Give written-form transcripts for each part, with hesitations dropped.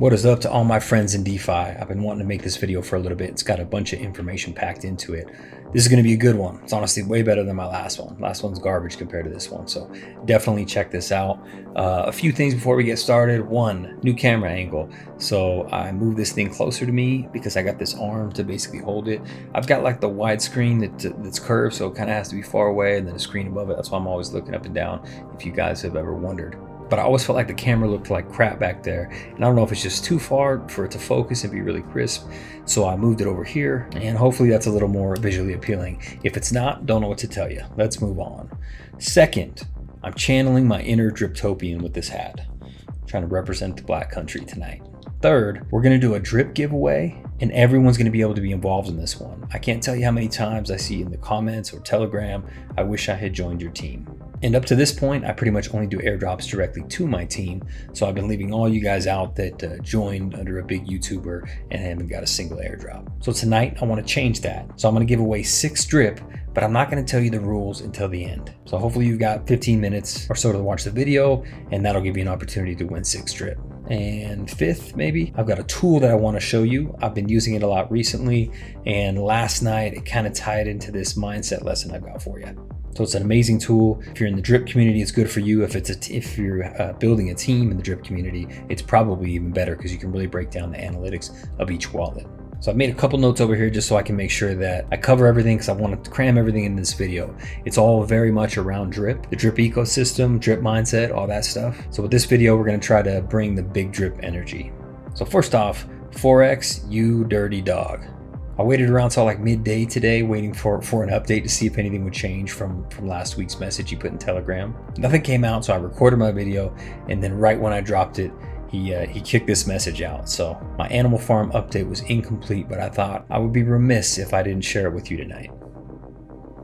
What is up to all my friends in DeFi? I've been wanting to make this video for a little bit. It's got a bunch of information packed into it. This is going to be a good one. It's honestly way better than my last one. Last one's garbage compared to this one, so definitely check this out. A few things before we get started. One, new camera angle. So I moved this thing closer to me because I got this arm to basically hold it. I've got like the wide screen that's curved, so it kind of has to be far away, and then a screen above it. That's why I'm always looking up and down, if you guys have ever wondered. But I always felt like the camera looked like crap back there. And I don't know if it's just too far for it to focus and be really crisp. So I moved it over here, and hopefully that's a little more visually appealing. If it's not, don't know what to tell you. Let's move on. Second, I'm channeling my inner Driptopian with this hat. I'm trying to represent the Black country tonight. Third, we're gonna do a drip giveaway, and everyone's gonna be able to be involved in this one. I can't tell you how many times I see in the comments or Telegram, I wish I had joined your team. And up to this point, I pretty much only do airdrops directly to my team. So I've been leaving all you guys out that joined under a big YouTuber and haven't got a single airdrop. So tonight I want to change that. So I'm going to give away 6 drip, but I'm not going to tell you the rules until the end. So hopefully you've got 15 minutes or so to watch the video, and that'll give you an opportunity to win 6 drip. And fifth, maybe, I've got a tool that I want to show you. I've been using it a lot recently, and last night it kind of tied into this mindset lesson I've got for you. So it's an amazing tool. If you're in the drip community, it's good for you. If you're building a team in the drip community, it's probably even better because you can really break down the analytics of each wallet. So I've made a couple notes over here just so I can make sure that I cover everything, because I want to cram everything in this video. It's all very much around drip, the drip ecosystem, drip mindset, all that stuff. So with this video, we're going to try to bring the big drip energy. So first off, Forex, you dirty dog. I waited around till like midday today waiting for an update to see if anything would change from last week's message he put in Telegram. Nothing came out, so I recorded my video, and then right when I dropped it, he kicked this message out. So my Animal Farm update was incomplete, but I thought I would be remiss if I didn't share it with you tonight.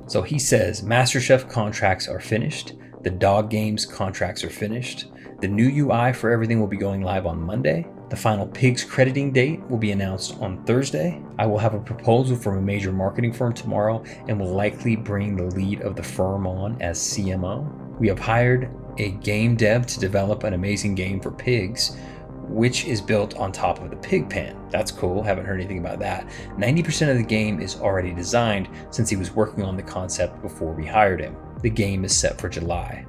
So he says, MasterChef contracts are finished. The dog games contracts are finished. The new UI for everything will be going live on Monday. The final Pigs crediting date will be announced on Thursday. I will have a proposal from a major marketing firm tomorrow and will likely bring the lead of the firm on as CMO. We have hired a game dev to develop an amazing game for pigs, which is built on top of the pig pen. That's cool, haven't heard anything about that. 90% of the game is already designed since he was working on the concept before we hired him. The game is set for July.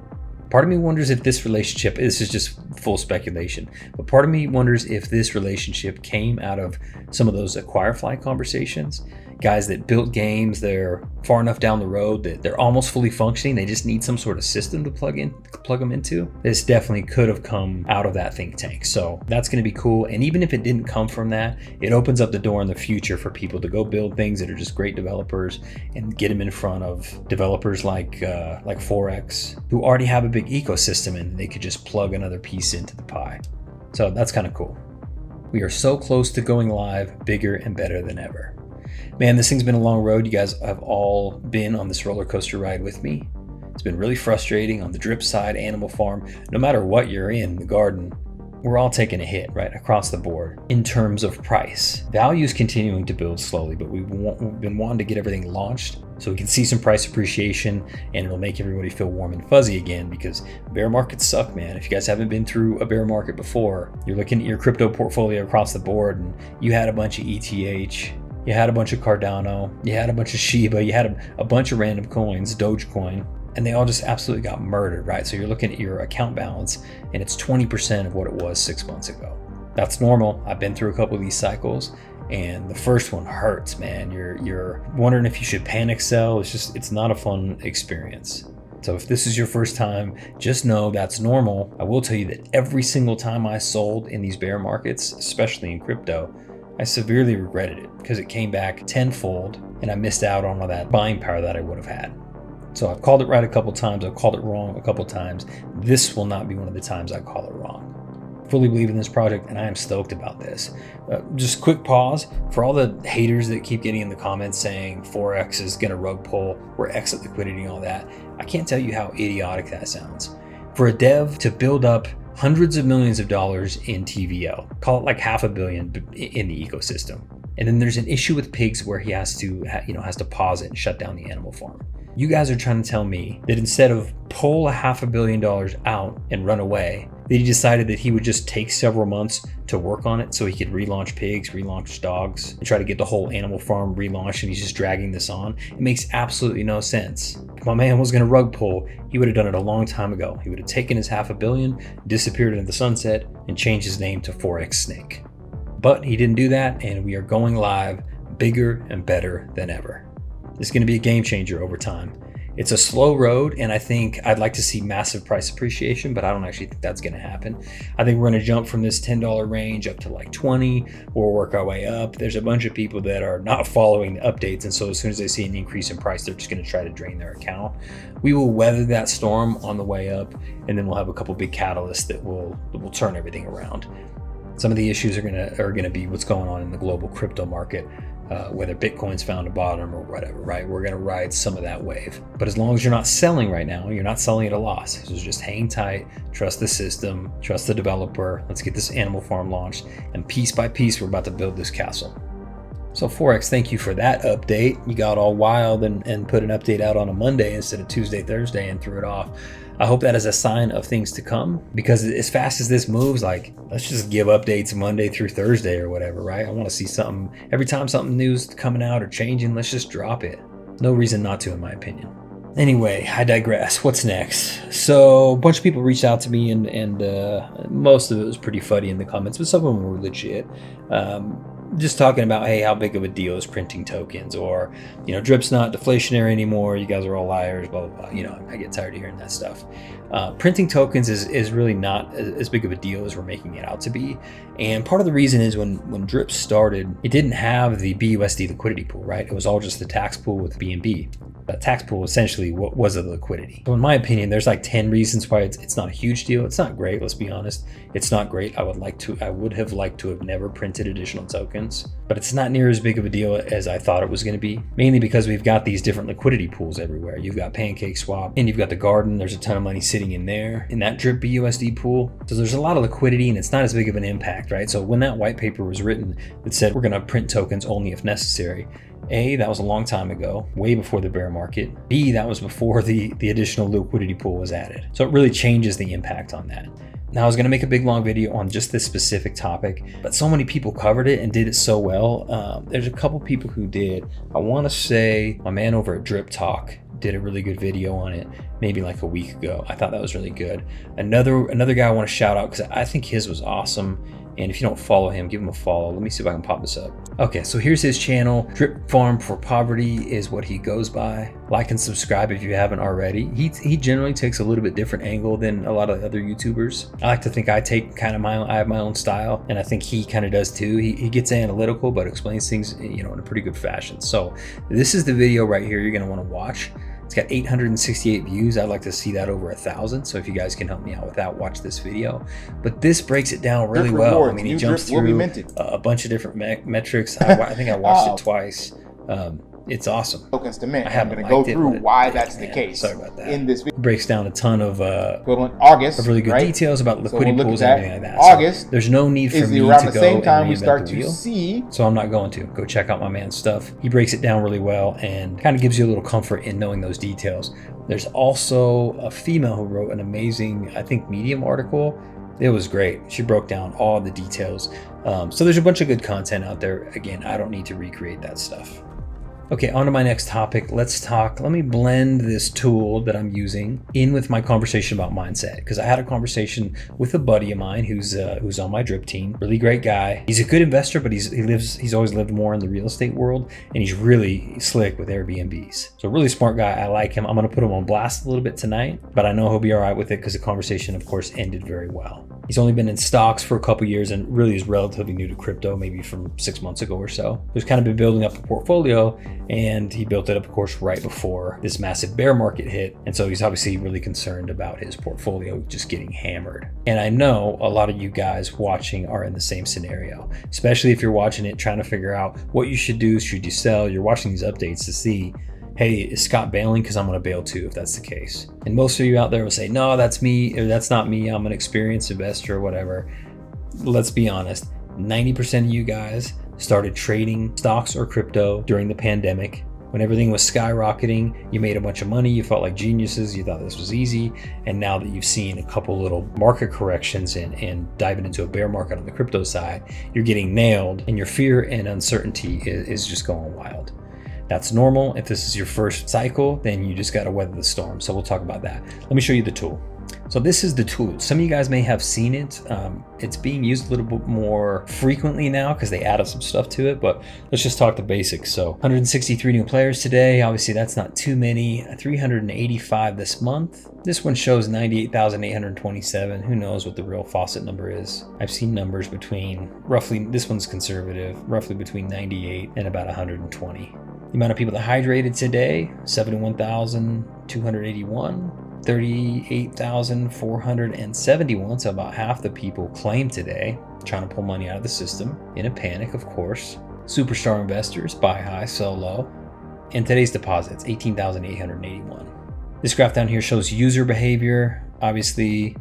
Part of me wonders if this relationship, this is just full speculation, but part of me wonders if this relationship came out of some of those Acquirefly conversations. Guys that built games, they're far enough down the road that they're almost fully functioning. They just need some sort of system to plug them into. This definitely could have come out of that think tank. So that's going to be cool. And even if it didn't come from that, it opens up the door in the future for people to go build things that are just great developers and get them in front of developers like Forex, who already have a big ecosystem, and they could just plug another piece into the pie. So that's kind of cool. We are so close to going live, bigger and better than ever. Man, this thing's been a long road. You guys have all been on this roller coaster ride with me. It's been really frustrating on the drip side, Animal Farm. No matter what you're in, the garden, we're all taking a hit right across the board in terms of price. Value is continuing to build slowly, but we've been wanting to get everything launched so we can see some price appreciation, and it'll make everybody feel warm and fuzzy again, because bear markets suck, man. If you guys haven't been through a bear market before, you're looking at your crypto portfolio across the board, and you had a bunch of ETH, you had a bunch of Cardano, you had a bunch of Shiba, you had a bunch of random coins, Dogecoin, and they all just absolutely got murdered, right? So you're looking at your account balance, and it's 20% of what it was 6 months ago. That's normal. I've been through a couple of these cycles, and the first one hurts, man. You're wondering if you should panic sell. It's not a fun experience. So if this is your first time, just know that's normal. I will tell you that every single time I sold in these bear markets, especially in crypto, I severely regretted it because it came back tenfold, and I missed out on all that buying power that I would have had. So I've called it right a couple times. I've called it wrong a couple times. This will not be one of the times I call it wrong. Fully believe in this project, and I am stoked about this. Just quick pause for all the haters that keep getting in the comments saying Forex is going to rug pull, we're exit liquidity and all that. I can't tell you how idiotic that sounds. For a dev to build up hundreds of millions of dollars in TVL, call it like $500 million in the ecosystem. And then there's an issue with pigs where he has to pause it and shut down the Animal Farm. You guys are trying to tell me that instead of pull $500 million out and run away, that he decided that he would just take several months to work on it so he could relaunch pigs, relaunch dogs, and try to get the whole animal farm relaunched, and he's just dragging this on. It makes absolutely no sense. If my man was going to rug pull, he would have done it a long time ago. He would have taken his $500 million, disappeared into the sunset, and changed his name to Forex Snake. But he didn't do that, and we are going live bigger and better than ever. It's going to be a game changer over time. It's a slow road, and I think I'd like to see massive price appreciation, but I don't actually think that's going to happen. I think we're going to jump from this $10 range up to like 20. We'll work our way up. There's a bunch of people that are not following the updates, and so as soon as they see an increase in price, they're just going to try to drain their account. We will weather that storm on the way up, and then we'll have a couple big catalysts that will turn everything around. Some of the issues are gonna be what's going on in the global crypto market, whether Bitcoin's found a bottom or whatever, right? We're gonna ride some of that wave. But as long as you're not selling right now, you're not selling at a loss. So just hang tight, trust the system, trust the developer. Let's get this animal farm launched, and piece by piece, we're about to build this castle. So Forex, thank you for that update. You got all wild and put an update out on a Monday instead of Tuesday, Thursday, and threw it off. I hope that is a sign of things to come, because as fast as this moves, like, let's just give updates Monday through Thursday or whatever, right? I want to see something every time something new's coming out or changing. Let's just drop it. No reason not to, in my opinion. Anyway, I digress. What's next? So a bunch of people reached out to me, and most of it was pretty funny in the comments, but some of them were legit. Just talking about, hey, how big of a deal is printing tokens, or, drip's not deflationary anymore, you guys are all liars, blah, blah, blah. I get tired of hearing that stuff. Printing tokens is really not as big of a deal as we're making it out to be. And part of the reason is when Drip started, it didn't have the BUSD liquidity pool, right? It was all just the tax pool with BNB. That tax pool essentially was a liquidity. So in my opinion, there's like 10 reasons why it's not a huge deal. It's not great, let's be honest. It's not great. I would have liked to have never printed additional tokens, but it's not near as big of a deal as I thought it was going to be, mainly because we've got these different liquidity pools everywhere. You've got PancakeSwap, and you've got the Garden. There's a ton of money sitting in there in that Drip BUSD pool. So there's a lot of liquidity, and it's not as big of an impact, right? So when that white paper was written that said we're going to print tokens only if necessary, A, that was a long time ago, way before the bear market. B, that was before the additional liquidity pool was added. So it really changes the impact on that. Now, I was going to make a big long video on just this specific topic, but so many people covered it and did it so well. There's a couple people who did. I want to say my man over at Drip Talk did a really good video on it maybe like a week ago. I thought that was really good. Another guy I want to shout out because I think his was awesome. And if you don't follow him, give him a follow. Let me see if I can pop this up. Okay, so here's his channel. Drip Farm for Poverty is what he goes by. Like and subscribe if you haven't already. He generally takes a little bit different angle than a lot of other YouTubers. I like to think I have my own style, and I think he kind of does too. He gets analytical, but explains things, in a pretty good fashion. So this is the video right here you're gonna want to watch. It's got 868 views. I'd like to see that over 1,000. So if you guys can help me out with that, watch this video. But this breaks it down really well. I mean, he jumps through a bunch of different metrics. I think I watched it twice. It's awesome. Tokens to mint. I'm going to go through why that's the case. Sorry about that. In this video, breaks down a ton of August, really good details about liquidity pools and everything like that. August, so there's no need for me around to the same go time and we start reinvent the wheel. To see. So I'm not going to go check out my man's stuff. He breaks it down really well and kind of gives you a little comfort in knowing those details. There's also a female who wrote an amazing, I think, Medium article. It was great. She broke down all the details. So there's a bunch of good content out there. Again, I don't need to recreate that stuff. Okay, on to my next topic. Let me blend this tool that I'm using in with my conversation about mindset, because I had a conversation with a buddy of mine who's on my Drip team. Really great guy. He's a good investor, but he's always lived more in the real estate world, and he's really slick with Airbnbs. So a really smart guy. I like him. I'm gonna put him on blast a little bit tonight, but I know he'll be all right with it because the conversation, of course, ended very well. He's only been in stocks for a couple years and really is relatively new to crypto, maybe from 6 months ago or so. He's kind of been building up a portfolio, and he built it up, of course, right before this massive bear market hit. And so he's obviously really concerned about his portfolio just getting hammered. And I know a lot of you guys watching are in the same scenario, especially if you're watching it trying to figure out what you should do. Should you sell? You're watching these updates to see, hey, is Scott bailing? Because I'm going to bail too if that's the case. And most of you out there will say, no, that's me, or that's not me. I'm an experienced investor or whatever. Let's be honest. 90% of you guys started trading stocks or crypto during the pandemic. When everything was skyrocketing, you made a bunch of money, you felt like geniuses, you thought this was easy. And now that you've seen a couple little market corrections and diving into a bear market on the crypto side, you're getting nailed, and your fear and uncertainty is just going wild. That's normal. If this is your first cycle, then you just got to weather the storm. So we'll talk about that. Let me show you the tool. So this is the tool. Some of you guys may have seen it. It's being used a little bit more frequently now because they added some stuff to it, but let's just talk the basics. So 163 new players today. Obviously that's not too many. 385 this month. This one shows 98,827. Who knows what the real faucet number is? I've seen numbers between roughly, this one's conservative, roughly between 98 and about 120. The amount of people that hydrated today, 71,281. 38,471, so about half the people claimed today, trying to pull money out of the system in a panic, of course. Superstar investors, buy high, sell low. And today's deposits, 18,881. This graph down here shows user behavior. Obviously,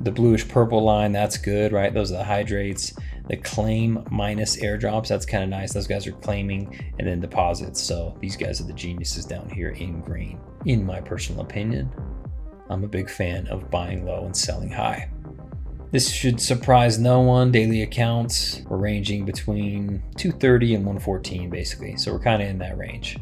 the bluish purple line, that's good, right? Those are the hydrates. The claim minus airdrops, that's kind of nice. Those guys are claiming, and then deposits. So these guys are the geniuses down here in green. In my personal opinion, I'm a big fan of buying low and selling high. This should surprise no one. Daily accounts were ranging between 230 and 114 basically. So we're kind of in that range.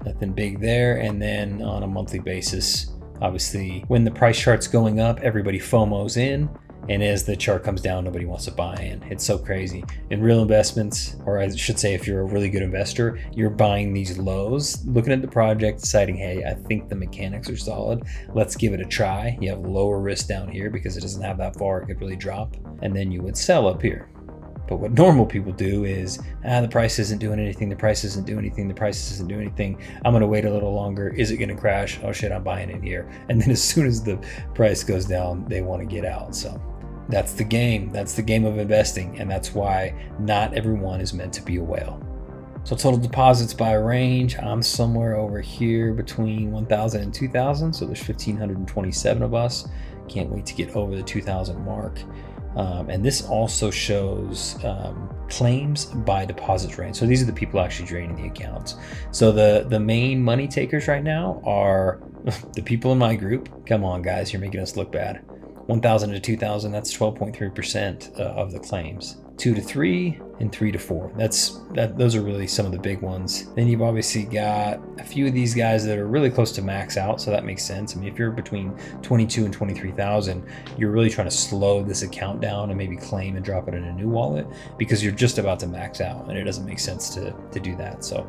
Nothing big there. And then on a monthly basis, obviously when the price chart's going up, everybody FOMOs in. And as the chart comes down, nobody wants to buy in. It's so crazy. In real investments, or I should say if you're a really good investor, you're buying these lows, looking at the project, deciding, hey, I think the mechanics are solid. Let's give it a try. You have lower risk down here because it doesn't have that far. It could really drop. And then you would sell up here. But what normal people do is, the price isn't doing anything. The price isn't doing anything. The price isn't doing anything. I'm going to wait a little longer. Is it going to crash? Oh shit, I'm buying in here. And then as soon as the price goes down, they want to get out. So that's the game. That's the game of investing. And that's why not everyone is meant to be a whale. So total deposits by range, I'm somewhere over here between 1,000 and 2,000. So there's 1,527 of us. Can't wait to get over the 2,000 mark. And this also shows claims by deposits range. So these are the people actually draining the accounts. So the main money takers right now are the people in my group. Come on, guys, you're making us look bad. 1,000 to 2,000, that's 12.3% of the claims. 2 to 3 and 3 to 4. Those are really some of the big ones. Then you've obviously got a few of these guys that are really close to max out, so that makes sense. I mean, if you're between 22 and 23,000, you're really trying to slow this account down and maybe claim and drop it in a new wallet because you're just about to max out, and it doesn't make sense to do that. So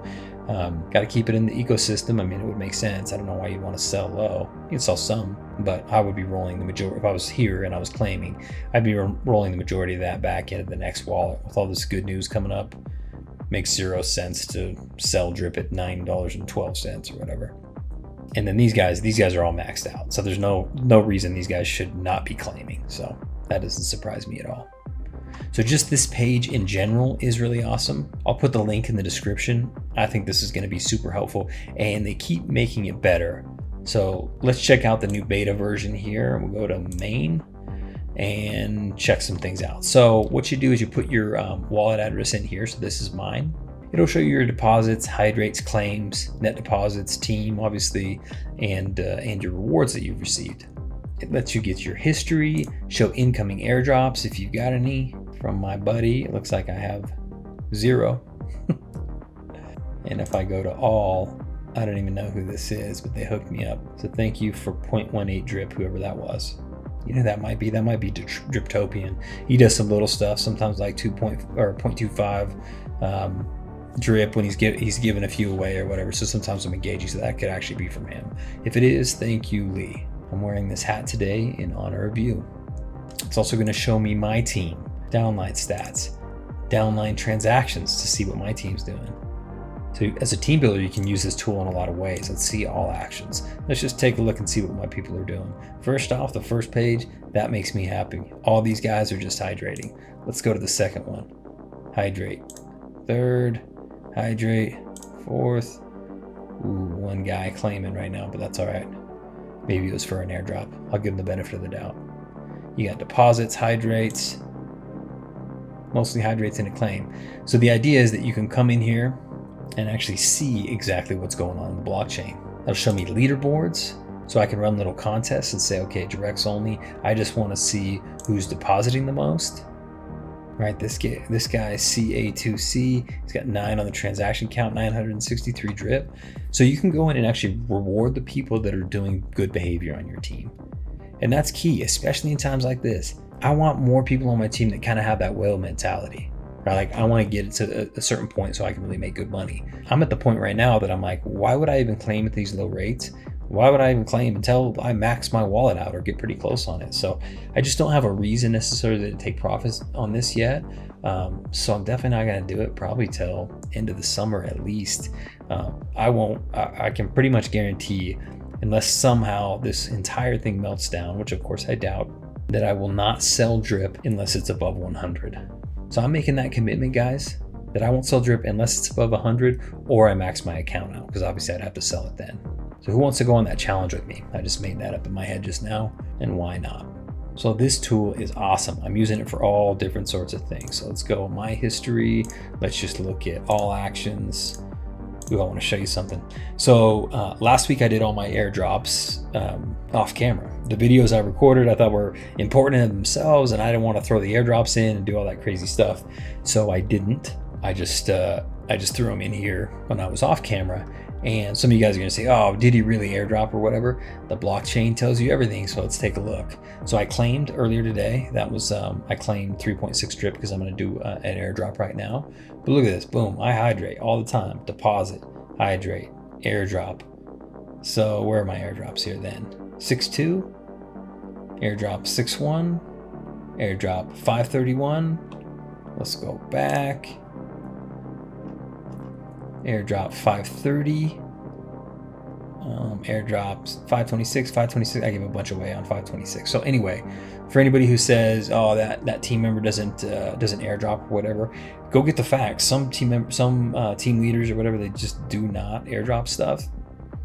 got to keep it in the ecosystem. I mean, it would make sense. I don't know why you'd want to sell low. You can sell some, but I would be rolling the majority. If I was here and I was claiming, I'd be rolling the majority of that back into the next wallet. With all this good news coming up, makes 0 sense to sell drip at $9.12 or whatever. And then these guys are all maxed out. So there's no reason these guys should not be claiming. So that doesn't surprise me at all. So just this page in general is really awesome. I'll put the link in the description. I think this is going to be super helpful, and they keep making it better. So let's check out the new beta version here. We'll go to main and check some things out. So what you do is you put your wallet address in here. So this is mine. It'll show you your deposits, hydrates, claims, net deposits, team, obviously, and your rewards that you've received. It lets you get your history, show incoming airdrops if you've got any. From my buddy, it looks like I have 0. And if I go to all, I don't even know who this is, but they hooked me up. So thank you for 0.18 drip, whoever that was. You know, that might be Driptopian. He does some little stuff, sometimes like 0.25 drip when he's giving a few away or whatever. So sometimes I'm engaging, so that could actually be from him. If it is, thank you, Lee. I'm wearing this hat today in honor of you. It's also going to show me my team, downline stats, downline transactions to see what my team's doing. So as a team builder, you can use this tool in a lot of ways. Let's see all actions. Let's just take a look and see what my people are doing. First off, the first page, that makes me happy. All these guys are just hydrating. Let's go to the second one. Hydrate. Third, hydrate. Fourth. Ooh, one guy claiming right now, but that's all right. Maybe it was for an airdrop. I'll give him the benefit of the doubt. You got deposits, hydrates, mostly hydrates in a claim. So the idea is that you can come in here and actually see exactly what's going on in the blockchain. It'll show me leaderboards, so I can run little contests and say, okay, directs only. I just want to see who's depositing the most. Right, this guy CA2C, he's got 9 on the transaction count, 963 drip. So you can go in and actually reward the people that are doing good behavior on your team. And that's key, especially in times like this. I want more people on my team that kind of have that whale mentality. Right? Like, I want to get it to a certain point so I can really make good money. I'm at the point right now that I'm like, why would I even claim at these low rates? Why would I even claim until I max my wallet out or get pretty close on it? So I just don't have a reason necessarily to take profits on this yet. So I'm definitely not going to do it probably till end of the summer at least. I can pretty much guarantee, unless somehow this entire thing melts down, which of course I doubt, that I will not sell drip unless it's above 100. So I'm making that commitment, guys, that I won't sell drip unless it's above 100 or I max my account out, because obviously I'd have to sell it then. So who wants to go on that challenge with me? I just made that up in my head just now, and why not? So this tool is awesome. I'm using it for all different sorts of things. So let's go my history. Let's just look at all actions. Ooh, I want to show you something. So last week I did all my airdrops off camera. The videos I recorded I thought were important in themselves, and I didn't want to throw the airdrops in and do all that crazy stuff. So I didn't. I just threw them in here when I was off camera. And some of you guys are going to say, oh, did he really airdrop or whatever? The blockchain tells you everything, so let's take a look. So I claimed earlier today, that was, I claimed 3.6 drip because I'm going to do an airdrop right now. But look at this, boom, I hydrate all the time. Deposit, hydrate, airdrop. So where are my airdrops here then? 6.2, airdrop 6.1, airdrop 5.31. Let's go back. Airdrop 530, airdrops 526. I gave a bunch away on 526. So anyway, for anybody who says, oh, that team member doesn't airdrop or whatever, go get the facts. Some team leaders or whatever, they just do not airdrop stuff.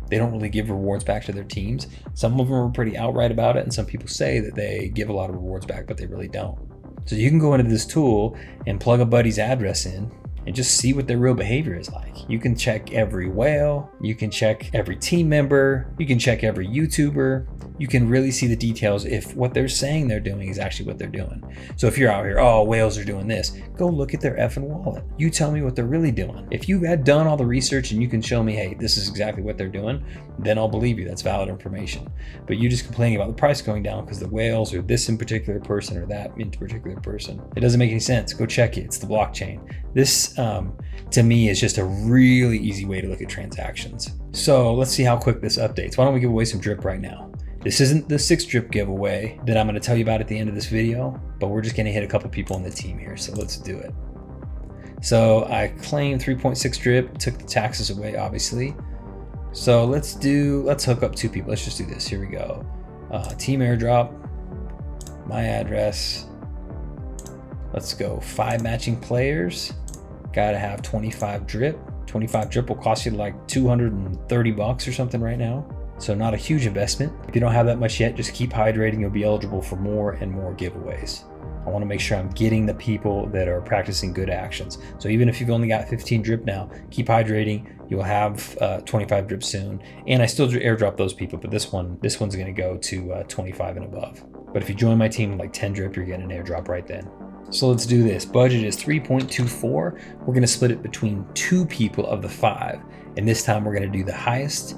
They don't really give rewards back to their teams. Some of them are pretty outright about it, and some people say that they give a lot of rewards back, but they really don't. So you can go into this tool and plug a buddy's address in and just see what their real behavior is like. You can check every whale, you can check every team member, you can check every YouTuber. You can really see the details if what they're saying they're doing is actually what they're doing. So if you're out here, oh, whales are doing this, go look at their effing wallet. You tell me what they're really doing. If you had done all the research and you can show me, hey, this is exactly what they're doing, then I'll believe you. That's valid information. But you just complaining about the price going down because the whales or this in particular person or that in particular person, it doesn't make any sense. Go check it. It's the blockchain. This, to me, is just a really easy way to look at transactions. So let's see how quick this updates. Why don't we give away some drip right now? This isn't the 6 drip giveaway that I'm going to tell you about at the end of this video, but we're just going to hit a couple people on the team here. So let's do it. So I claimed 3.6 drip, took the taxes away, obviously. So let's hook up 2 people. Let's just do this. Here we go. Team airdrop, my address. Let's go 5 matching players. Got to have 25 drip. 25 drip will cost you like $230 or something right now. So not a huge investment. If you don't have that much yet, just keep hydrating. You'll be eligible for more and more giveaways. I want to make sure I'm getting the people that are practicing good actions. So even if you've only got 15 drip now, keep hydrating. You'll have 25 drip soon. And I still airdrop those people, but this one's going to go to 25 and above. But if you join my team like 10 drip, you're getting an airdrop right then. So let's do this. Budget is 3.24. We're going to split it between 2 people of the 5. And this time we're going to do the highest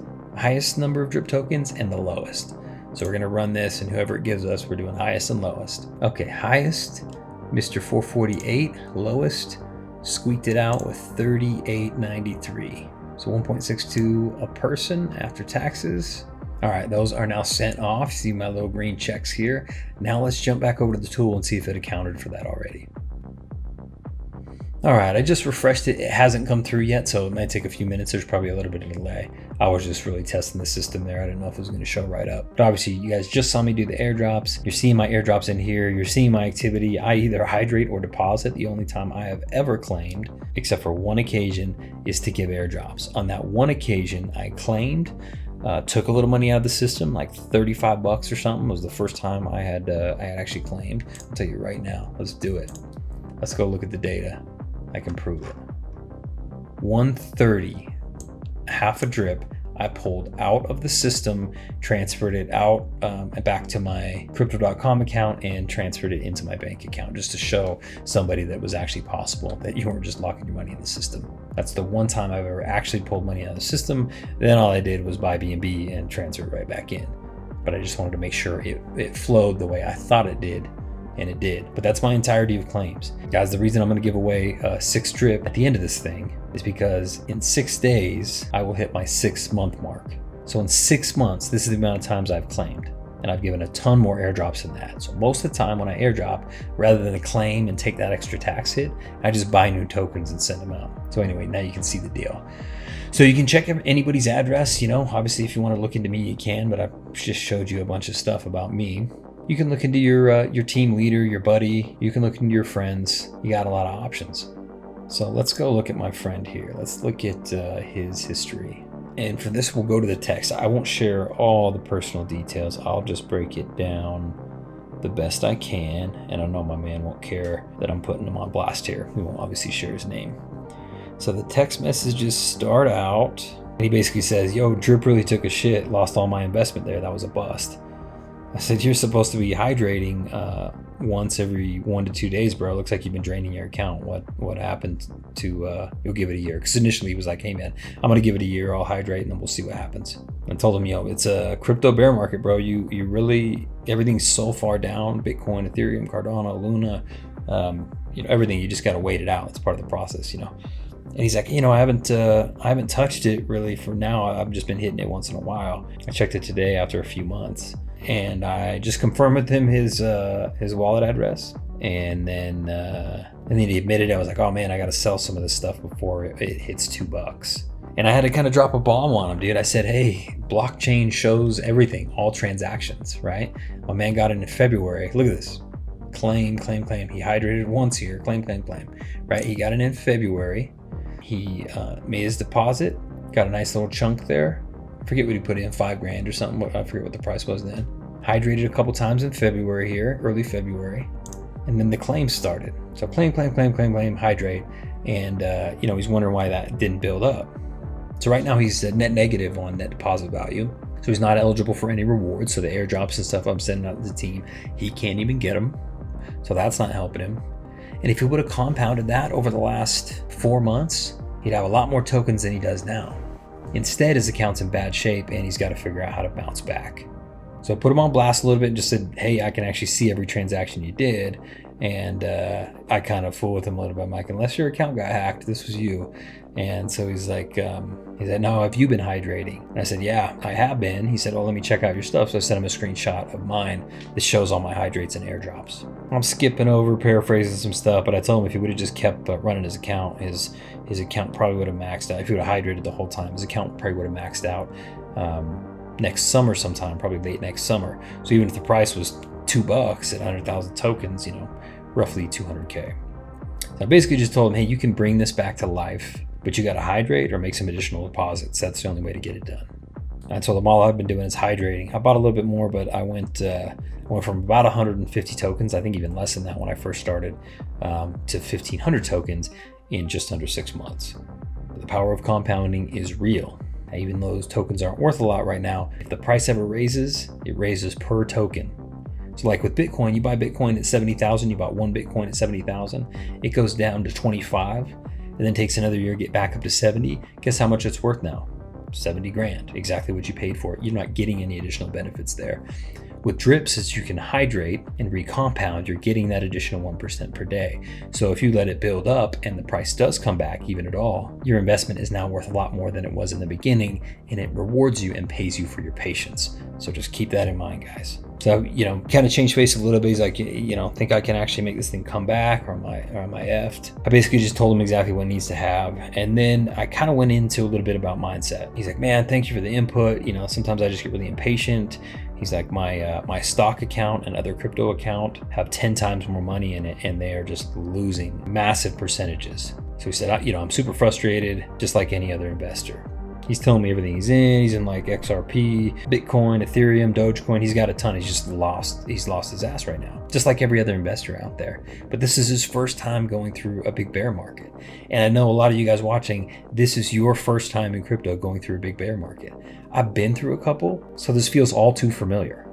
number of drip tokens and the lowest. So we're going to run this, and whoever it gives us, we're doing highest and lowest. Okay, highest, Mr. 448. Lowest, squeaked it out with 38.93. So 1.62 a person after taxes. All right, those are now sent off. See my little green checks here. Now let's jump back over to the tool and see if it accounted for that already. All right, I just refreshed it. It hasn't come through yet, so it might take a few minutes. There's probably a little bit of delay. I was just really testing the system there. I didn't know if it was going to show right up. But obviously, you guys just saw me do the airdrops. You're seeing my airdrops in here. You're seeing my activity. I either hydrate or deposit. The only time I have ever claimed, except for one occasion, is to give airdrops. On that one occasion, I claimed, took a little money out of the system, like $35 or something. It was the first time I had actually claimed. I'll tell you right now. Let's do it. Let's go look at the data. I can prove it. 130, half a drip, I pulled out of the system, transferred it out and back to my crypto.com account, and transferred it into my bank account, just to show somebody that was actually possible, that you weren't just locking your money in the system. That's the one time I've ever actually pulled money out of the system. Then all I did was buy BNB and transfer it right back in. But I just wanted to make sure it flowed the way I thought it did, and it did. But that's my entirety of claims. Guys, the reason I'm gonna give away 6 drip at the end of this thing is because in 6 days, I will hit my 6-month mark. So in 6 months, this is the amount of times I've claimed. And I've given a ton more airdrops than that. So most of the time when I airdrop, rather than claim and take that extra tax hit, I just buy new tokens and send them out. So anyway, now you can see the deal. So you can check anybody's address, obviously if you want to look into me, you can, but I just showed you a bunch of stuff about me. You can look into your team leader, your buddy. You can look into your friends. You got a lot of options. So let's go look at my friend here. Let's look at his history. And for this, we'll go to the text. I won't share all the personal details. I'll just break it down the best I can. And I know my man won't care that I'm putting him on blast here. We won't obviously share his name. So the text messages start out. He basically says, yo, drip really took a shit. Lost all my investment there. That was a bust. I said, you're supposed to be hydrating once every 1 to 2 days, bro. Looks like you've been draining your account. What happened to, you'll give it a year? Because initially he was like, hey man, I'm going to give it a year. I'll hydrate and then we'll see what happens. I told him, yo, it's a crypto bear market, bro. You really, everything's so far down. Bitcoin, Ethereum, Cardano, Luna, everything. You just got to wait it out. It's part of the process, And he's like, I haven't touched it really for now. I've just been hitting it once in a while. I checked it today after a few months. And I just confirmed with him his wallet address, and then he admitted. I was like, oh man, I got to sell some of this stuff before it hits $2. And I had to kind of drop a bomb on him, dude. I said, hey, blockchain shows everything, all transactions, right? My man got it in February. Look at this, claim. He hydrated once here, claim, right? He got it in February. He made his deposit, got a nice little chunk there. I forget what he put in, $5,000 or something. I forget what the price was then. Hydrated a couple times in February here, early February. And then the claims started. So claim, hydrate. And, he's wondering why that didn't build up. So right now he's net negative on net deposit value. So he's not eligible for any rewards. So the airdrops and stuff I'm sending out to the team, he can't even get them. So that's not helping him. And if he would have compounded that over the last 4 months, he'd have a lot more tokens than he does now. Instead, his account's in bad shape and he's got to figure out how to bounce back. So I put him on blast a little bit and just said, hey, I can actually see every transaction you did. And I kind of fooled with him a little bit. I'm like, unless your account got hacked, this was you. And so he's like, no, have you been hydrating? And I said, yeah, I have been. He said, well, let me check out your stuff. So I sent him a screenshot of mine that shows all my hydrates and airdrops. I'm skipping over, paraphrasing some stuff, but I told him if he would have just kept running his account, his account probably would have maxed out. If he would have hydrated the whole time, his account probably would have maxed out next summer sometime, probably late next summer. So even if the price was $2 at 100,000 tokens, roughly 200K. So I basically just told him, hey, you can bring this back to life, but you got to hydrate or make some additional deposits. That's the only way to get it done. I told him all I've been doing is hydrating. I bought a little bit more, but I went from about 150 tokens, I think even less than that when I first started, to 1,500 tokens in just under 6 months. The power of compounding is real. Even though those tokens aren't worth a lot right now, if the price ever raises, it raises per token. So like with Bitcoin, you buy Bitcoin at 70,000, you bought one Bitcoin at 70,000, it goes down to 25, and then takes another year to get back up to 70. Guess how much it's worth now? 70 grand, exactly what you paid for it. You're not getting any additional benefits there. With drips, as you can hydrate and recompound, you're getting that additional 1% per day. So if you let it build up and the price does come back even at all, your investment is now worth a lot more than it was in the beginning, and it rewards you and pays you for your patience. So just keep that in mind, guys. So, kind of changed face a little bit. He's like, think I can actually make this thing come back, or am I effed? I basically just told him exactly what it needs to have. And then I kind of went into a little bit about mindset. He's like, man, thank you for the input. Sometimes I just get really impatient. He's like, my stock account and other crypto account have 10 times more money in it, and they are just losing massive percentages. So he said, I'm super frustrated, just like any other investor. He's telling me everything he's in. He's in like XRP, Bitcoin, Ethereum, Dogecoin. He's got a ton. He's lost his ass right now, just like every other investor out there. But this is his first time going through a big bear market. And I know a lot of you guys watching, this is your first time in crypto going through a big bear market. I've been through a couple, so this feels all too familiar.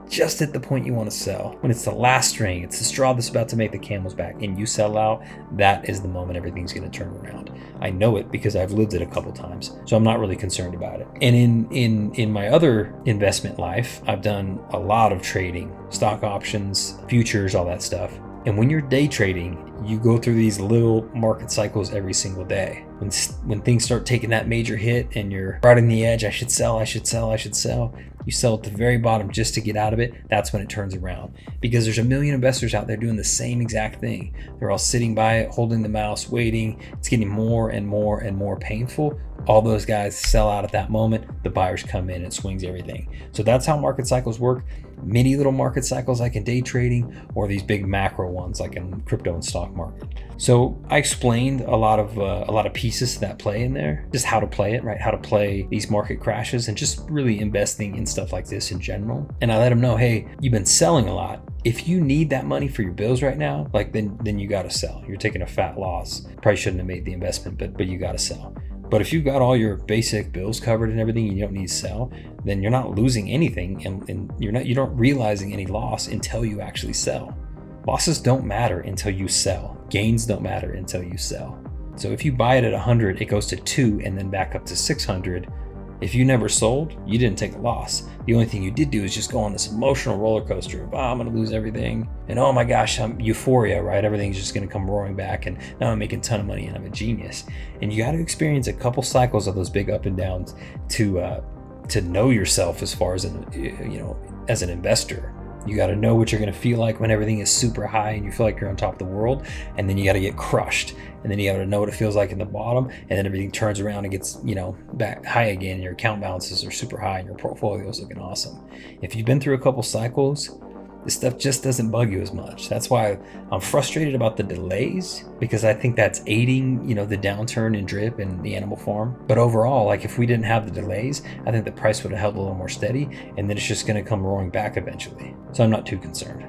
Just at the point you want to sell, when it's the last string, it's the straw that's about to make the camel's back, and you sell out, that is the moment everything's going to turn around. I know it because I've lived it a couple times, so I'm not really concerned about it. And in my other investment life, I've done a lot of trading, stock options, futures, all that stuff. And when you're day trading, you go through these little market cycles every single day. When things start taking that major hit and you're right on the edge, I should sell, you sell at the very bottom just to get out of it. That's when it turns around, because there's a million investors out there doing the same exact thing. They're all sitting by it, holding the mouse, waiting. It's getting more and more and more painful. All those guys sell out at that moment. The buyers come in and swings everything. So that's how market cycles work. Many little market cycles like in day trading, or these big macro ones like in crypto and stock market. So I explained a lot of pieces to that play in there, just how to play it, right? How to play these market crashes and just really investing in stuff like this in general. And I let them know, hey, you've been selling a lot. If you need that money for your bills right now, like then you got to sell. You're taking a fat loss. Probably shouldn't have made the investment, but you got to sell. But if you've got all your basic bills covered and everything, and you don't need to sell, then you're not losing anything, and you don't realizing any loss until you actually sell. Losses don't matter until you sell. Gains don't matter until you sell. So if you buy it at 100, it goes to 2 and then back up to 600. If you never sold, you didn't take a loss. The only thing you did do is just go on this emotional roller coaster of, I'm going to lose everything. And oh my gosh, I'm euphoria, right? Everything's just going to come roaring back. And now I'm making a ton of money and I'm a genius. And you got to experience a couple cycles of those big up and downs to know yourself as far as as an investor. You got to know what you're going to feel like when everything is super high and you feel like you're on top of the world, and then you got to get crushed, and then you got to know what it feels like in the bottom, and then everything turns around and gets back high again, and your account balances are super high and your portfolio is looking awesome. If you've been through a couple cycles, this stuff just doesn't bug you as much. That's why I'm frustrated about the delays, because I think that's aiding, the downturn in drip and the animal farm. But overall, like if we didn't have the delays, I think the price would have held a little more steady, and then it's just going to come roaring back eventually. So I'm not too concerned.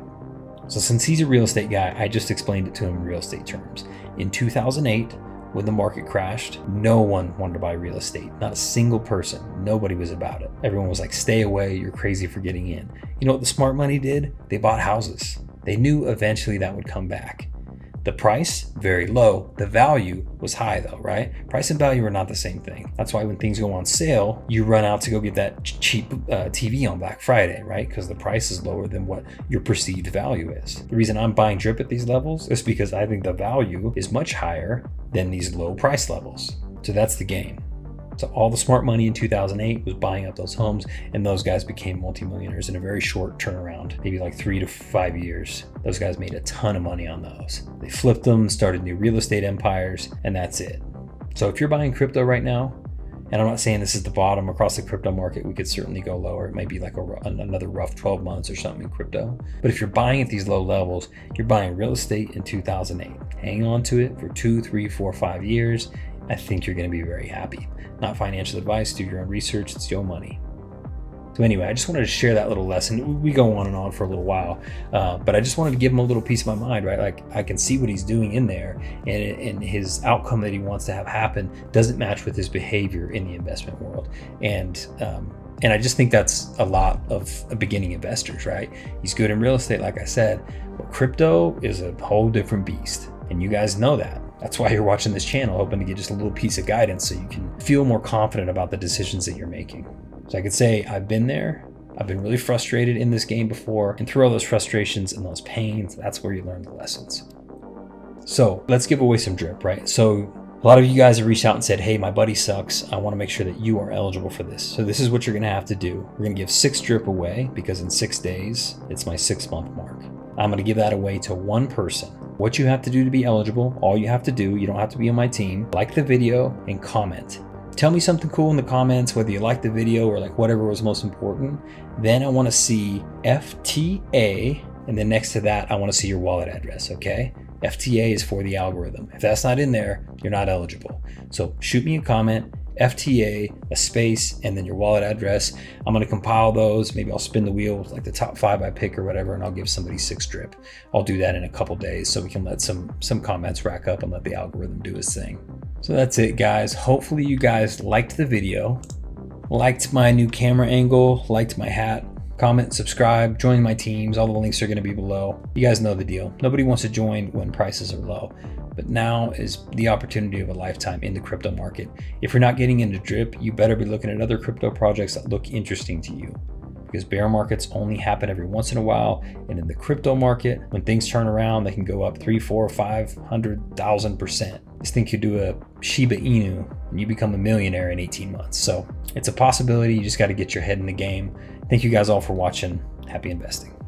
So since he's a real estate guy, I just explained it to him in real estate terms. In 2008, when the market crashed, no one wanted to buy real estate. Not a single person. Nobody was about it. Everyone was like, stay away, you're crazy for getting in. You know what the smart money did? They bought houses. They knew eventually that would come back. The price, very low. The value was high though, right? Price and value are not the same thing. That's why when things go on sale, you run out to go get that cheap TV on Black Friday, right? Because the price is lower than what your perceived value is. The reason I'm buying drip at these levels is because I think the value is much higher than these low price levels. So that's the game. So all the smart money in 2008 was buying up those homes, and those guys became multimillionaires in a very short turnaround, maybe like 3 to 5 years. Those guys made a ton of money on those. They flipped them, started new real estate empires, and that's it. So if you're buying crypto right now, and I'm not saying this is the bottom across the crypto market, we could certainly go lower. It might be like another rough 12 months or something in crypto. But if you're buying at these low levels, you're buying real estate in 2008. Hang on to it for 2, 3, 4, 5 years. I think you're going to be very happy. Not financial advice, do your own research, it's your money. So anyway, I just wanted to share that little lesson. We go on and on for a little while, but I just wanted to give him a little piece of my mind, right? Like I can see what he's doing in there, and his outcome that he wants to have happen doesn't match with his behavior in the investment world. And I just think that's a lot of beginning investors, right? He's good in real estate, like I said, but crypto is a whole different beast, and you guys know that. That's why you're watching this channel, hoping to get just a little piece of guidance so you can feel more confident about the decisions that you're making. So I could say I've been there. I've been really frustrated in this game before, and through all those frustrations and those pains, that's where you learn the lessons. So let's give away some drip, right? So a lot of you guys have reached out and said, hey, my buddy sucks. I want to make sure that you are eligible for this. So this is what you're going to have to do. We're going to give 6 drip away, because in 6 days, it's my 6-month mark. I'm going to give that away to one person. What you have to do to be eligible, all you have to do, you don't have to be on my team, like the video and comment. Tell me something cool in the comments, whether you like the video or like whatever was most important. Then I want to see FTA, and then next to that, I want to see your wallet address, okay? FTA is for the algorithm. If that's not in there, you're not eligible. So shoot me a comment, FTA, a space, and then your wallet address. I'm going to compile those. Maybe I'll spin the wheel, like the top 5 I pick or whatever, and I'll give somebody 6 drip. I'll do that in a couple days so we can let some comments rack up and let the algorithm do its thing. So that's it, guys. Hopefully you guys liked the video, liked my new camera angle, liked my hat. Comment, subscribe, join my teams. All the links are going to be below. You guys know the deal. Nobody wants to join when prices are low, but now is the opportunity of a lifetime in the crypto market. If you're not getting into drip, you better be looking at other crypto projects that look interesting to you, because bear markets only happen every once in a while. And in the crypto market, when things turn around, they can go up 300, 400, 500,000%. This thing could do a Shiba Inu and you become a millionaire in 18 months. So it's a possibility. You just got to get your head in the game. Thank you guys all for watching. Happy investing.